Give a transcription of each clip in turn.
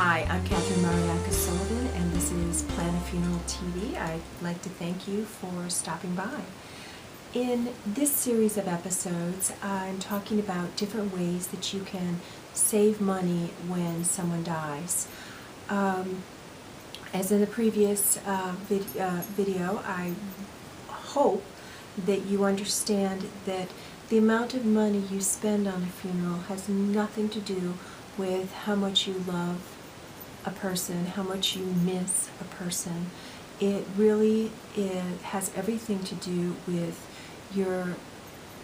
Hi, I'm Katherine Mariaca-Sullivan, and this is Plan a Funeral TV. I'd like to thank you for stopping by. In this series of episodes, I'm talking about different ways that you can save money when someone dies. As in the previous video, I hope that you understand that the amount of money you spend on a funeral has nothing to do with how much you love a person, how much you miss a person. It really has everything to do with your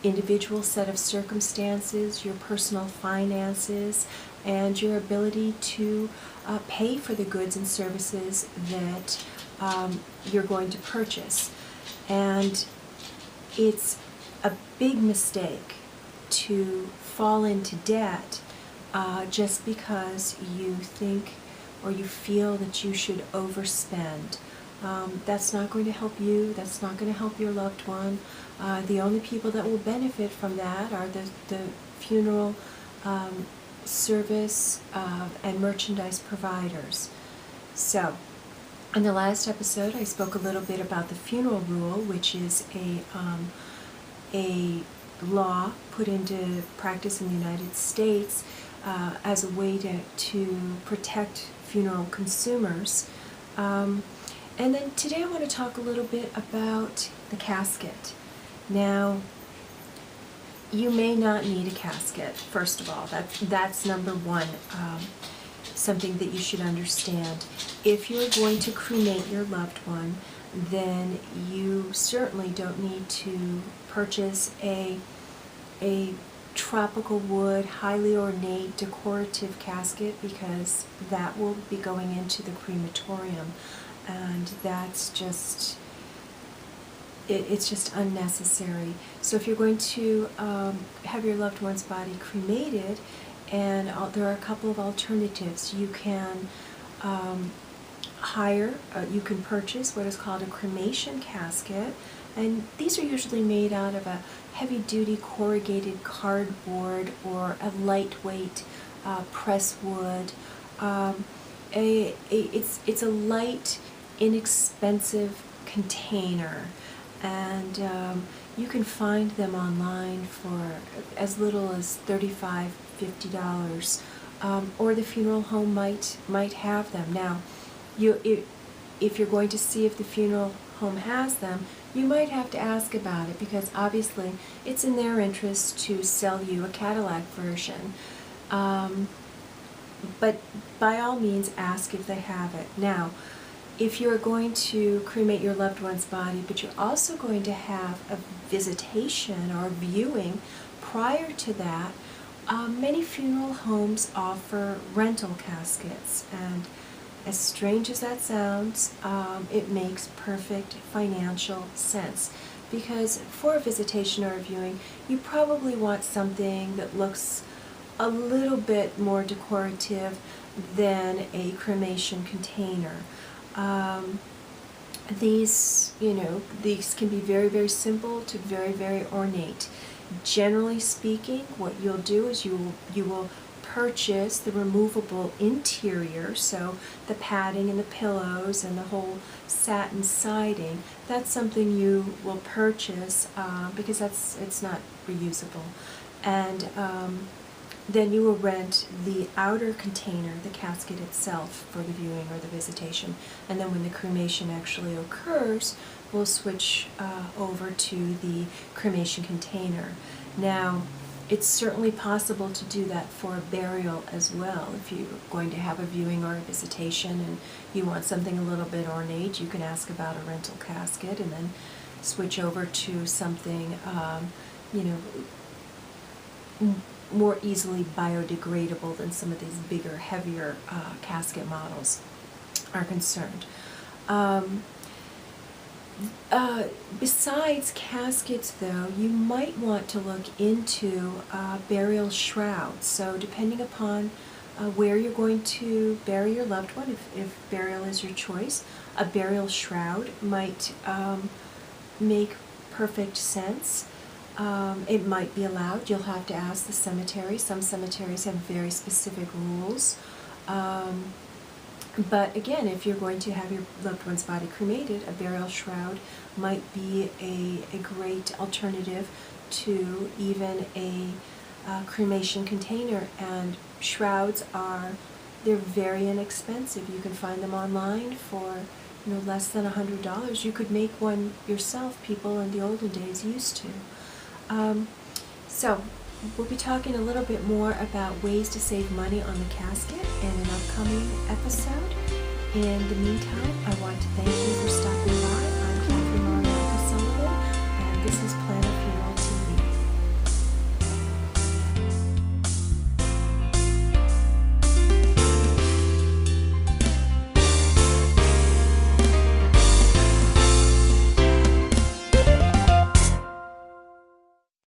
individual set of circumstances, your personal finances, and your ability to pay for the goods and services that you're going to purchase. And it's a big mistake to fall into debt just because you think or you feel that you should overspend. That's not going to help you. That's not going to help your loved one. The only people that will benefit from that are the funeral service and merchandise providers. So, in the last episode, I spoke a little bit about the funeral rule, which is a law put into practice in the United States as a way to protect funeral consumers. And then today I want to talk a little bit about the casket. Now, you may not need a casket, first of all. That's number one, something that you should understand. If you're going to cremate your loved one, then you certainly don't need to purchase a tropical wood, highly ornate, decorative casket, because that will be going into the crematorium, and that's just, it's just unnecessary. So if you're going to have your loved one's body cremated, and there are a couple of alternatives. You can you can purchase what is called a cremation casket, and these are usually made out of a heavy-duty corrugated cardboard or a lightweight press wood. It's a light, inexpensive container, and you can find them online for as little as $35, $50, or the funeral home might have them. Now, if you're going to see if the funeral home has them, you might have to ask about it, because obviously it's in their interest to sell you a Cadillac version. But by all means, ask if they have it. Now, if you're going to cremate your loved one's body, but you're also going to have a visitation or viewing prior to that, many funeral homes offer rental caskets, and as strange as that sounds, it makes perfect financial sense, because for a visitation or a viewing, you probably want something that looks a little bit more decorative than a cremation container. These can be very, very simple to very, very ornate. Generally speaking, what you'll do is you will purchase the removable interior, so the padding and the pillows and the whole satin siding. That's something you will purchase because it's not reusable. And then you will rent the outer container, the casket itself, for the viewing or the visitation. And then when the cremation actually occurs, we'll switch over to the cremation container. Now, it's certainly possible to do that for a burial as well. If you're going to have a viewing or a visitation and you want something a little bit ornate, you can ask about a rental casket and then switch over to something more easily biodegradable than some of these bigger, heavier casket models are concerned. Besides caskets, though, you might want to look into burial shrouds. So depending upon where you're going to bury your loved one, if burial is your choice, a burial shroud might make perfect sense. It might be allowed. You'll have to ask the cemetery. Some cemeteries have very specific rules. But again, if you're going to have your loved one's body cremated, a burial shroud might be a great alternative to even a cremation container. And shrouds they're very inexpensive. You can find them online for less than $100. You could make one yourself. People in the olden days used to. So we'll be talking a little bit more about ways to save money on the casket in an upcoming episode. In the meantime, I want to thank you for stopping by.